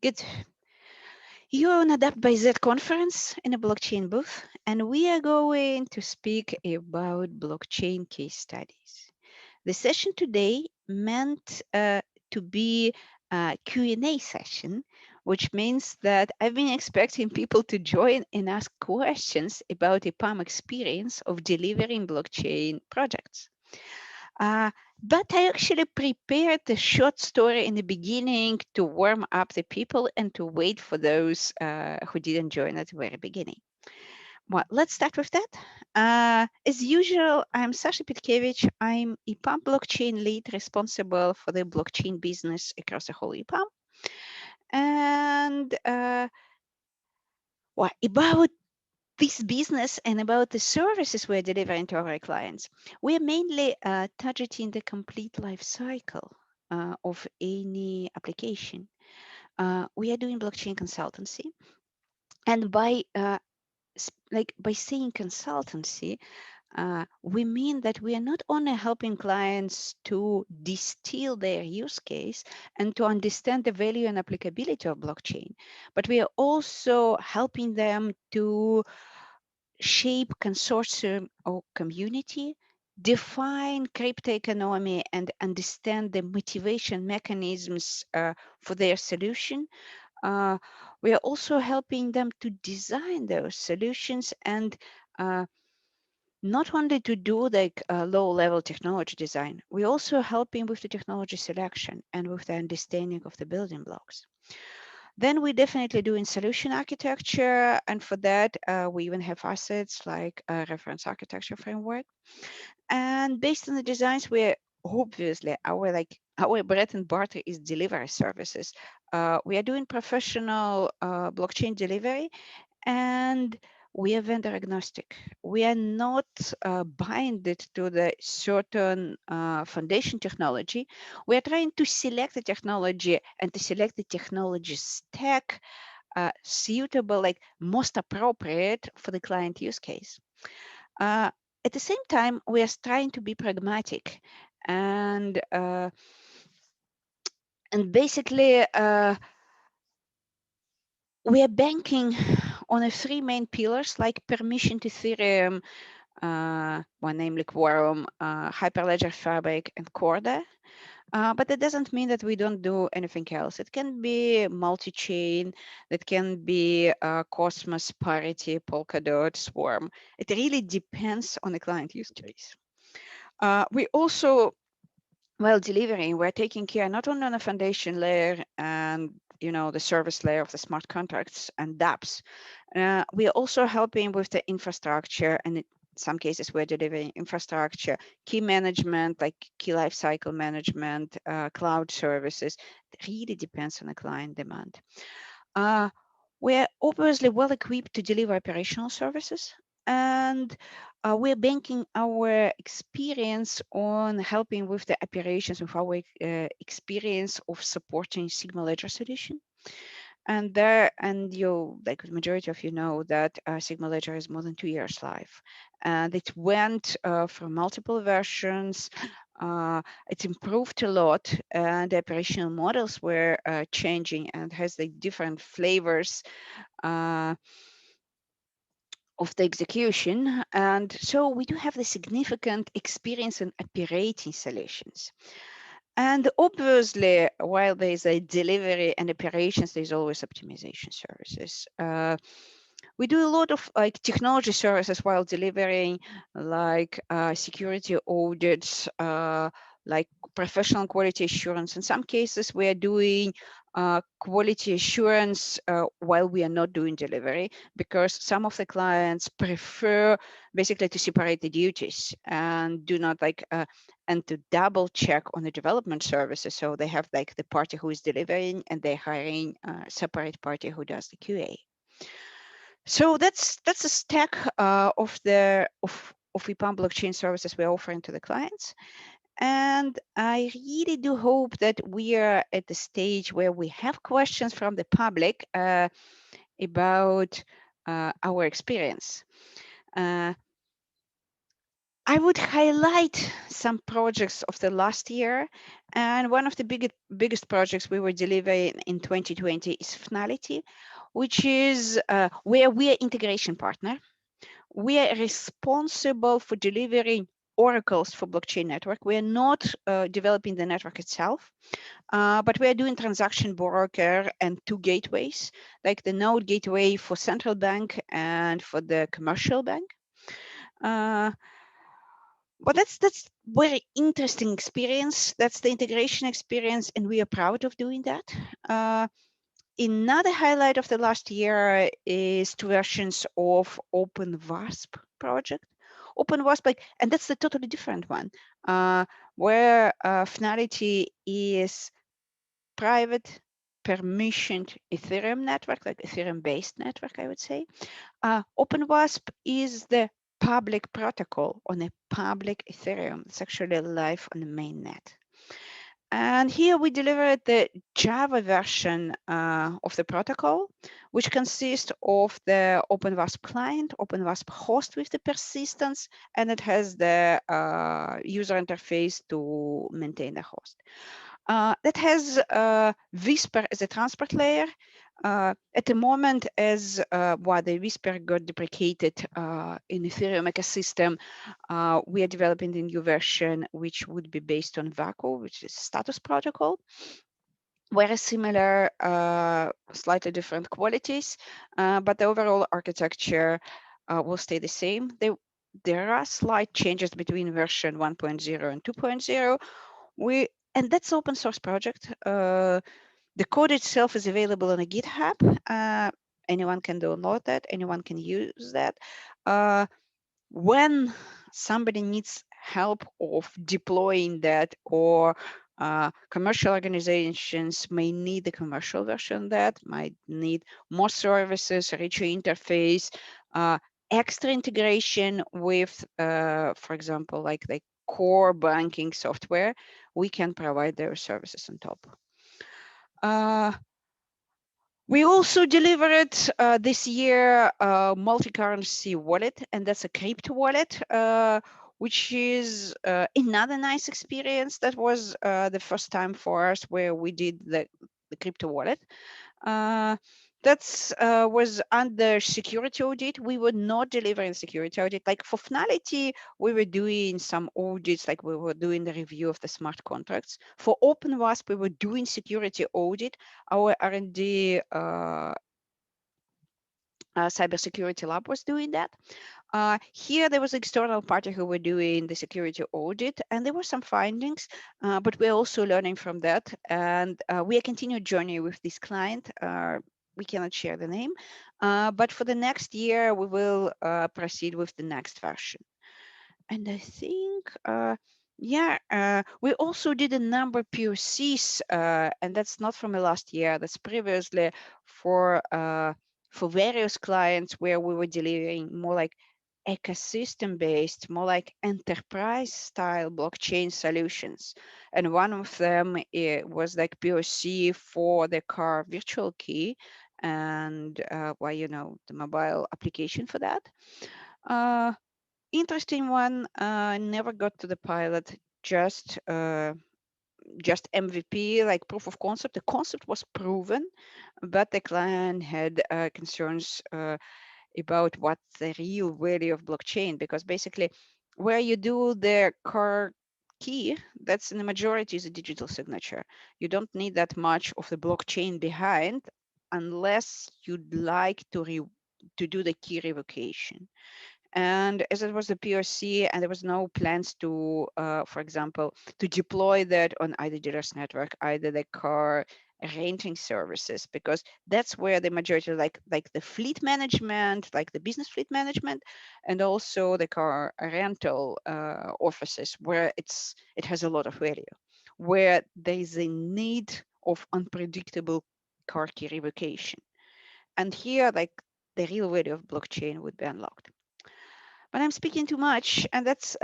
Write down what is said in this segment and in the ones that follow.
Good. You're on Adapt by Z conference in a blockchain booth, and we are going to speak about blockchain case studies. The session today meant to be a Q&A session, which means that I've been expecting people to join and ask questions about EPAM experience of delivering blockchain projects. Uh, but I actually prepared a short story in the beginning to warm up the people and to wait for those who didn't join at the very beginning. Well, let's start with that. As usual, I'm Sasha Pitkevich. I'm EPAM blockchain lead responsible for the blockchain business across the whole EPAM. And about this business and about the services we're delivering to our clients, we're mainly targeting the complete life cycle of any application. We are doing blockchain consultancy, and by saying consultancy, we mean that we are not only helping clients to distill their use case and to understand the value and applicability of blockchain, but we are also helping them to shape consortium or community, define crypto economy, and understand the motivation mechanisms for their solution. Uh, we are also helping them to design those solutions and not only to do like low-level technology design, we also helping with the technology selection and with the understanding of the building blocks. Then we definitely do in solution architecture, and for that we even have assets like a reference architecture framework. And based on the designs, we obviously our bread and butter is delivery services. We are doing professional blockchain delivery, and we are vendor agnostic. We are not binded to the certain foundation technology. We are trying to select the technology and to select the technology stack suitable, like most appropriate for the client use case. Uh, at the same time, we are trying to be pragmatic and basically we are banking on the three main pillars like permission to Ethereum, one namely Quorum, Hyperledger Fabric, and Corda. But that doesn't mean that we don't do anything else. It can be multi-chain, that can be Cosmos, Parity, Polkadot, Swarm. It really depends on the client use case. We also, while delivering, we're taking care not only on the foundation layer and the service layer of the smart contracts and dApps. We are also helping with the infrastructure, and in some cases we're delivering infrastructure, key management, like key lifecycle management, cloud services. It really depends on the client demand. We're obviously well equipped to deliver operational services, and we're banking our experience on helping with the operations of our experience of supporting Sigma Ledger solution. And you, like the majority of you know that Sigma Ledger is more than 2 years live, and it went from multiple versions. It's improved a lot, and the operational models were changing and has like different flavors of the execution. And so we do have the significant experience in operating solutions. And obviously, while there's a delivery and operations, there's always optimization services. We do a lot of like technology services while delivering, like security audits, like professional quality assurance. In some cases, we are doing quality assurance while we are not doing delivery, because some of the clients prefer basically to separate the duties and do not like and to double check on the development services. So they have like the party who is delivering and they're hiring a separate party who does the QA. So that's a stack of EPAM blockchain services we're offering to the clients. And I really do hope that we are at the stage where we have questions from the public about our experience. Uh, I would highlight some projects of the last year, and one of the biggest projects we were delivering in 2020 is Finality, which is where we are integration partner. We are responsible for delivering oracles for blockchain network. We are not developing the network itself, but we are doing transaction broker and two gateways, like the node gateway for central bank and for the commercial bank. Uh, but that's very interesting experience. That's the integration experience, and we are proud of doing that. Uh, Another highlight of the last year is two versions of OpenWasp project. OpenWasp, like, and that's the totally different one, where Finality is private permissioned Ethereum network, like Ethereum-based network, I would say. OpenWasp is the public protocol on a public Ethereum. It's actually live on the mainnet. And here we delivered the Java version of the protocol, which consists of the OpenWasp client, OpenWasp host with the persistence, and it has the user interface to maintain the host. That has Whisper as a transport layer. At the moment, as the Whisper got deprecated in Ethereum ecosystem, we are developing the new version, which would be based on Vaco, which is status protocol. Very similar, slightly different qualities, but the overall architecture will stay the same. There are slight changes between version 1.0 and 2.0. And that's open source project. The code itself is available on a GitHub. Anyone can download that. Anyone can use that. When somebody needs help of deploying that, or commercial organizations may need the commercial version that might need more services, richer interface, extra integration with, for example, like the core banking software, we can provide their services on top. We also delivered this year a multi-currency wallet, and that's a crypto wallet, which is another nice experience. That was the first time for us where we did the crypto wallet. That was under security audit. We were not delivering security audit. Like for Finality, we were doing some audits, like we were doing the review of the smart contracts. For OpenWasp, we were doing security audit. Our R&D cybersecurity lab was doing that. Here, there was an external party who were doing the security audit, and there were some findings, but we're also learning from that. And we are continuing journey with this client. We cannot share the name, but for the next year, we will proceed with the next version. And I think, we also did a number of POCs, and that's not from the last year, that's previously for various clients where we were delivering more like ecosystem-based, more like enterprise-style blockchain solutions. And one of them was like POC for the car virtual key and, the mobile application for that. Interesting one, never got to the pilot, just MVP, like proof of concept. The concept was proven, but the client had concerns about what's the real value of blockchain, because basically where you do the car key, that's in the majority is a digital signature. You don't need that much of the blockchain behind unless you'd like to do the key revocation. And as it was a POC and there was no plans to, for example, to deploy that on either dealer's network, either the car renting services, because that's where the majority, like the fleet management, like the business fleet management, and also the car rental offices, where it has a lot of value, where there is a need of unpredictable car key revocation. And here, like the real value of blockchain would be unlocked. But I'm speaking too much, and that's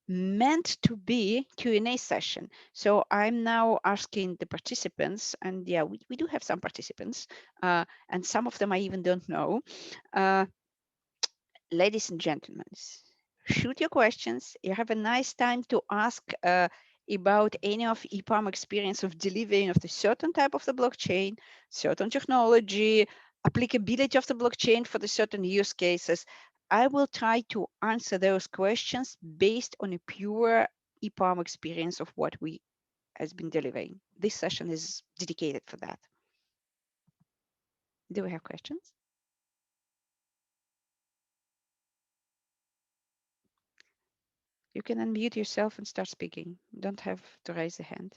meant to be Q&A session. So I'm now asking the participants, and yeah, we do have some participants, and some of them I even don't know. Uh, Ladies and gentlemen, shoot your questions. You have a nice time to ask about any of EPAM experience of delivering of the certain type of the blockchain, certain technology, applicability of the blockchain for the certain use cases. I will try to answer those questions based on a pure EPAM experience of what we has been delivering. This session is dedicated for that. Do we have questions? You can unmute yourself and start speaking. You don't have to raise a hand.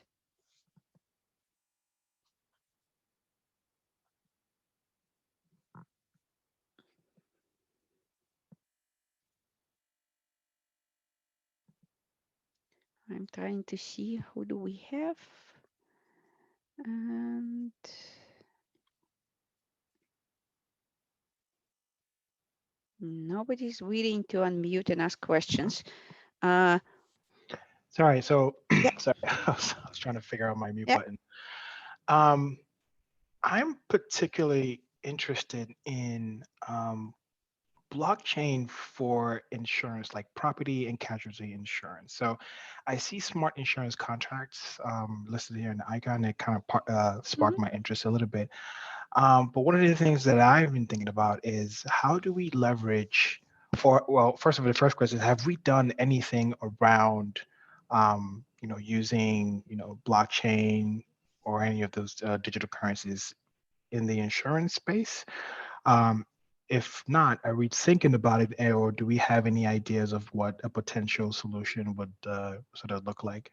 I'm trying to see who do we have. And nobody's willing to unmute and ask questions. Uh, Sorry, so yeah, sorry, I was trying to figure out my mute yeah. button. Um, I'm particularly interested in blockchain for insurance, like property and casualty insurance. So I see smart insurance contracts listed here in the icon. It kind of Mhm. sparked my interest a little bit. But one of the things that I've been thinking about is how do we leverage, or well, first of all, the first question is, have we done anything around, using, blockchain or any of those digital currencies in the insurance space? Um, if not, are we thinking about it, or do we have any ideas of what a potential solution would sort of look like?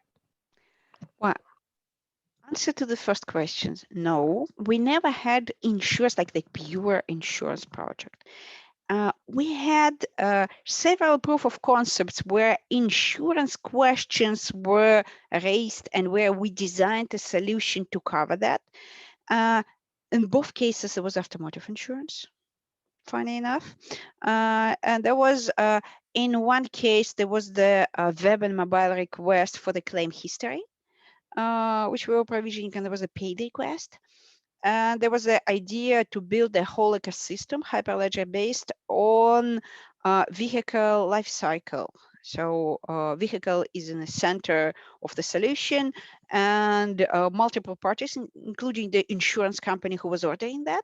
Well, answer to the first question, no. We never had insurance like the pure insurance project. We had several proof of concepts where insurance questions were raised and where we designed a solution to cover that. Uh, in both cases, it was automotive insurance, funny enough. And there was, in one case, there was the web and mobile request for the claim history, which we were provisioning, and there was a paid request. And there was the idea to build a whole ecosystem, Hyperledger based on vehicle life cycle. So vehicle is in the center of the solution, and multiple parties, including the insurance company who was ordering that,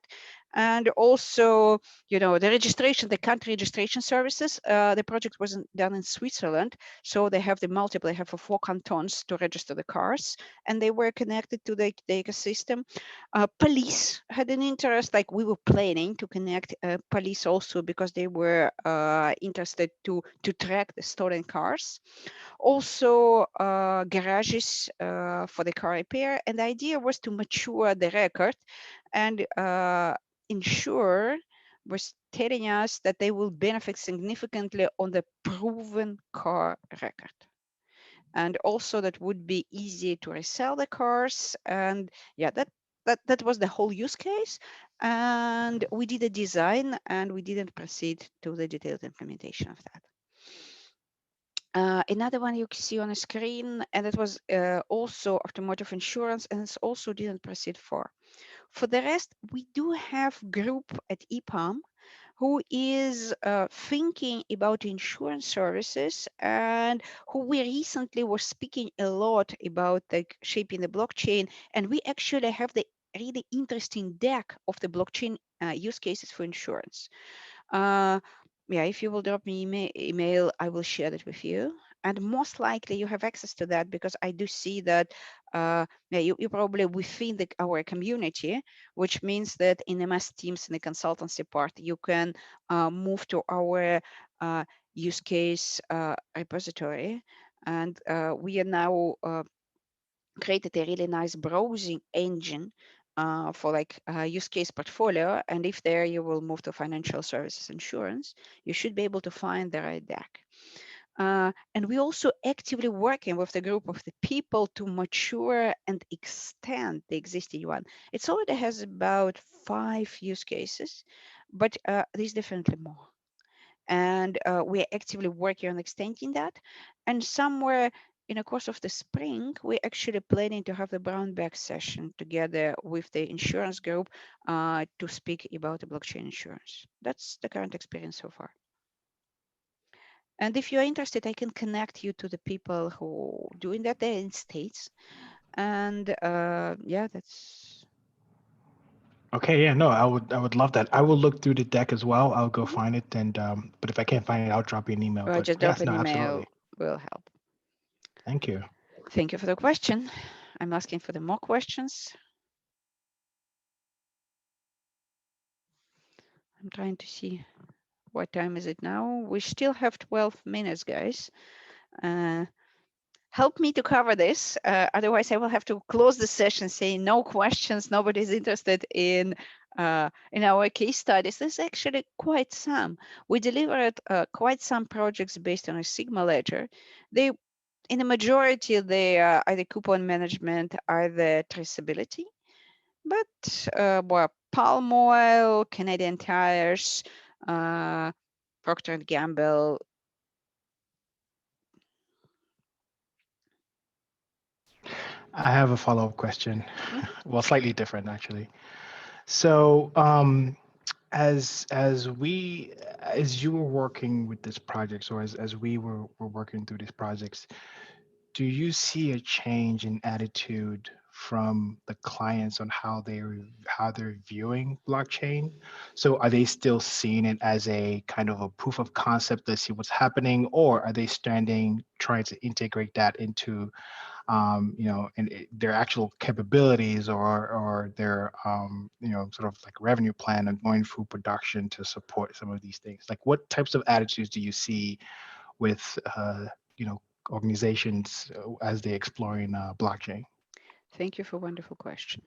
and also, the registration, the country registration services. The project wasn't done in Switzerland, so they have they have 4 cantons to register the cars, and they were connected to the ecosystem. Police had an interest, like we were planning to connect police also because they were interested to track the stolen cars. Also, garages for the car repair. And the idea was to mature the record and ensure was telling us that they will benefit significantly on the proven car record, and also that would be easy to resell the cars. And yeah, that was the whole use case. And we did a design, and we didn't proceed to the detailed implementation of that. Another one you can see on the screen, and it was also automotive insurance, and it's also didn't proceed for. For the rest, we do have group at EPAM who is thinking about insurance services, and who we recently were speaking a lot about like shaping the blockchain. And we actually have the really interesting deck of the blockchain use cases for insurance. uh, yeah, if you will drop me email, I will share that with you. And most likely you have access to that, because I do see that yeah, you probably within our community, which means that in MS Teams in the consultancy part, you can move to our use case repository. And we are now created a really nice browsing engine for like use case portfolio. And if there you will move to financial services insurance, you should be able to find the right deck. And we also actively working with the group of the people to mature and extend the existing one. It already has about 5 use cases, but there's definitely more. And we're actively working on extending that. And somewhere in the course of the spring, we're actually planning to have the brown bag session together with the insurance group to speak about the blockchain insurance. That's the current experience so far. And if you're interested, I can connect you to the people who doing that there in States. And yeah, that's Okay, yeah, no, I would love that. I will look through the deck as well. I'll go mhm. find it, and but if I can't find it, I'll drop you an email. But Just drop yes, an no, email absolutely. will help. Thank you. Thank you for the question. I'm asking for the more questions. I'm trying to see what time is it now. We still have 12 minutes, guys. Uh, Help me to cover this. Otherwise, I will have to close the session saying no questions. Nobody's interested in our case studies. There's actually quite some. We delivered quite some projects based on a Sigma ledger. They, in the majority, they are either coupon management, either traceability. But well, palm oil, Canadian Tires, uh, Procter and Gamble. I have a follow-up question. Mhm. Well, slightly different actually. So, as you were working with these projects, or as we were working through these projects, do you see a change in attitude from the clients on how they're viewing blockchain? So are they still seeing it as a kind of a proof of concept to see what's happening, or are they standing trying to integrate that into and their actual capabilities, or their sort of like revenue plan and going through production to support some of these things? Like, what types of attitudes do you see with organizations as they're exploring blockchain? Thank you for a wonderful question.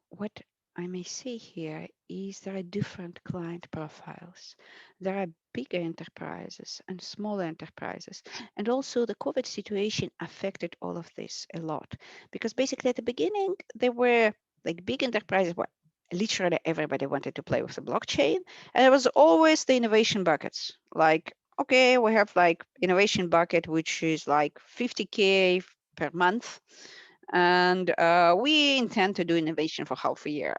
What I may say here is there are different client profiles. There are bigger enterprises and smaller enterprises. And also, the COVID situation affected all of this a lot because basically at the beginning, there were like big enterprises where literally everybody wanted to play with the blockchain. And there was always the innovation buckets. Like, okay, we have like innovation bucket, which is like 50K per month, and we intend to do innovation for half a year.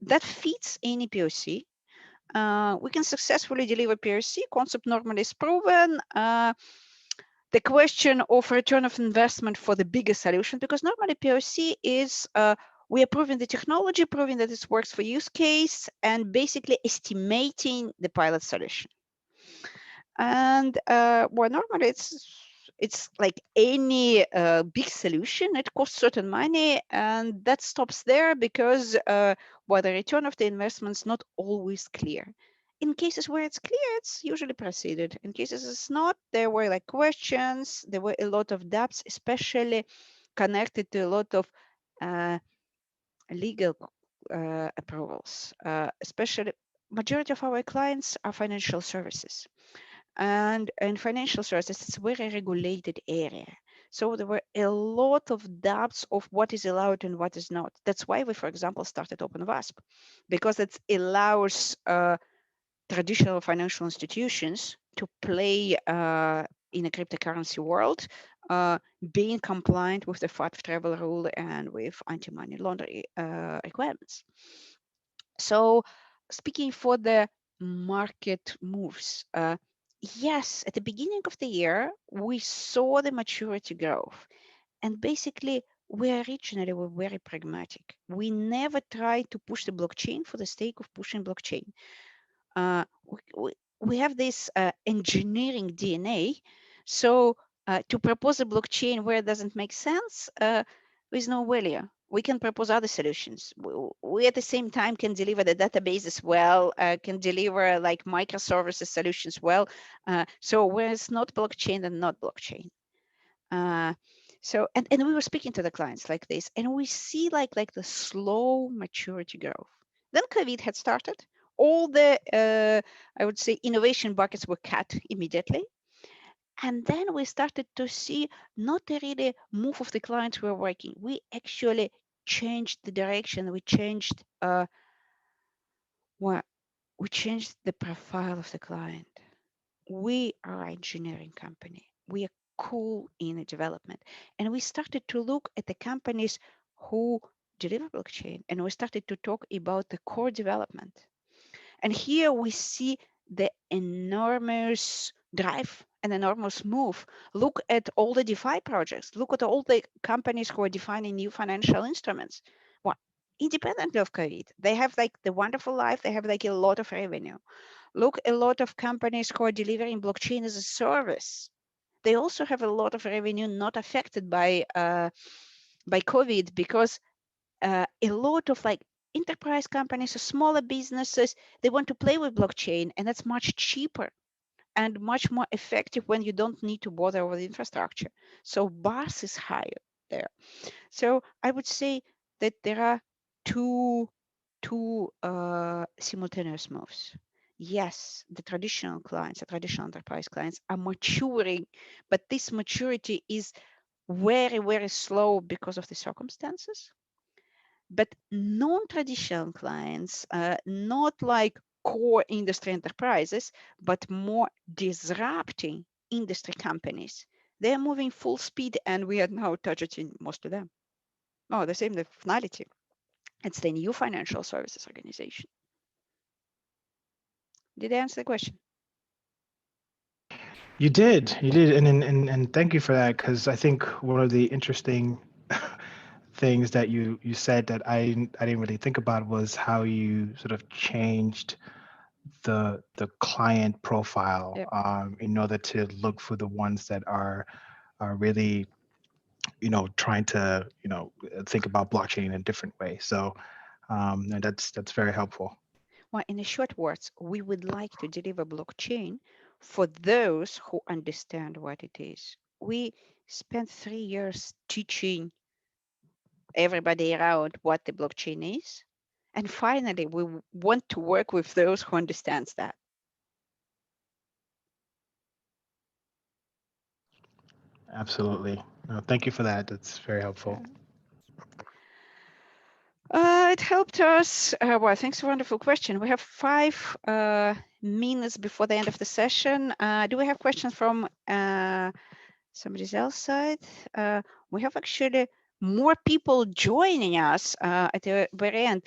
That fits any POC. We can successfully deliver POC. Concept normally is proven. The question of return of investment for the bigger solution, because normally POC is we are proving the technology, proving that it works for use case, and basically estimating the pilot solution. And well, normally it's like any big solution. It costs certain money, and that stops there because well, the return of the investment is not always clear. In cases where it's clear, it's usually proceeded. In cases it's not, there were like questions. There were a lot of doubts, especially connected to a lot of uh, legal approvals. Especially, majority of our clients are financial services, and in financial services, it's a very regulated area. So there were a lot of doubts of what is allowed and what is not. That's why we, for example, started OpenWasp, because it allows traditional financial institutions to play in a cryptocurrency world, being compliant with the FATF travel rule and with anti-money laundering requirements. So, speaking for the market moves, yes, at the beginning of the year, we saw the maturity growth. And basically, we originally were very pragmatic. We never tried to push the blockchain for the sake of pushing blockchain. We have this engineering DNA. So to propose a blockchain where it doesn't make sense, with no value. We can propose other solutions. We at the same time can deliver the database as well, can deliver like microservices solutions well. So where it's not blockchain and not blockchain. Uh, and we were speaking to the clients like this, and we see like the slow maturity growth. Then COVID had started. All the I would say innovation buckets were cut immediately, and then we started to see not a really move of the clients we were working. We actually changed the direction. Well, we changed the profile of the client. We are an engineering company. We are cool in the development. And we started to look at the companies who deliver blockchain, and we started to talk about the core development. And here we see the enormous drive an enormous move. Look at all the DeFi projects. Look at all the companies who are defining new financial instruments. Well, independently of COVID, they have like the wonderful life. They have like a lot of revenue. Look, a lot of companies who are delivering blockchain as a service. They also have a lot of revenue not affected by COVID because a lot of like enterprise companies or smaller businesses, they want to play with blockchain, and that's much cheaper and much more effective when you don't need to bother with infrastructure. So bars is higher there. So I would say that there are two simultaneous moves. Yes, the traditional clients, the traditional enterprise clients are maturing, but this maturity is very, very slow because of the circumstances. But non-traditional clients, not like core industry enterprises, but more disrupting industry companies, they are moving full speed, and we are now targeting most of them. Oh, the same, the Finality. It's the new financial services organization. Did I answer the question? You did, and thank you for that, because I think one of the interesting things that you said that I didn't really think about was how you sort of changed the client profile, Yeah. in order to look for the ones that are really, trying to, think about blockchain in a different way. So, and that's very helpful. Well, in a short words, we would like to deliver blockchain for those who understand what it is. We spent 3 years teaching everybody around what the blockchain is. And finally, we want to work with those who understands that. Absolutely. No, thank you for that. That's very helpful. Yeah. It helped us. Well, thanks for a wonderful question. We have 5 minutes before the end of the session. Do we have questions from somebody else side? We have actually more people joining us at the very end.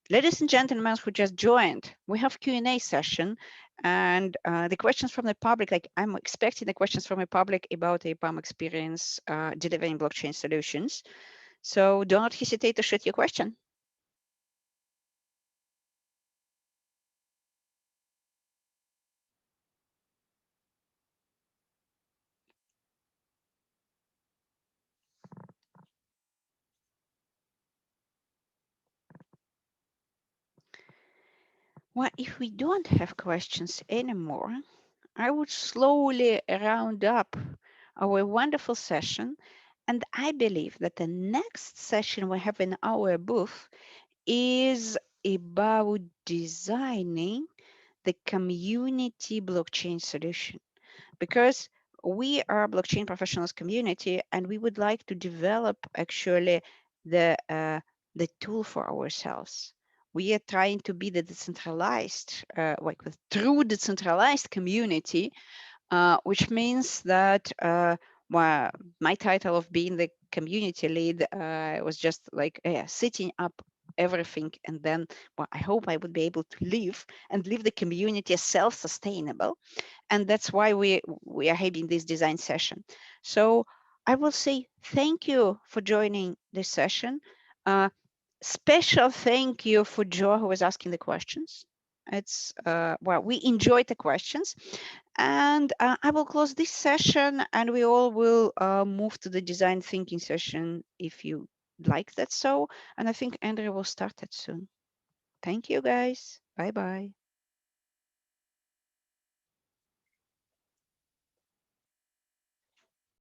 Ladies and gentlemen who just joined, we have Q&A session, and the questions from the public, like I'm expecting the questions from the public about the PAM experience delivering blockchain solutions. So do not hesitate to shoot your question. Well, if we don't have questions anymore, I would slowly round up our wonderful session. And I believe that the next session we have in our booth is about designing the community blockchain solution, because we are a blockchain professionals community, and we would like to develop actually the tool for ourselves. We are trying to be the decentralized, like the true decentralized community, which means that well, my title of being the community lead was just like setting up everything, and then well, I hope I would be able to live and leave the community as self-sustainable, and that's why we are having this design session. So I will say thank you for joining this session. Special thank you for Joe, who was asking the questions. It's well, we enjoyed the questions, and I will close this session, and we all will move to the design thinking session if you like that. So, and I think Andrea will start that soon. Thank you, guys. Bye bye.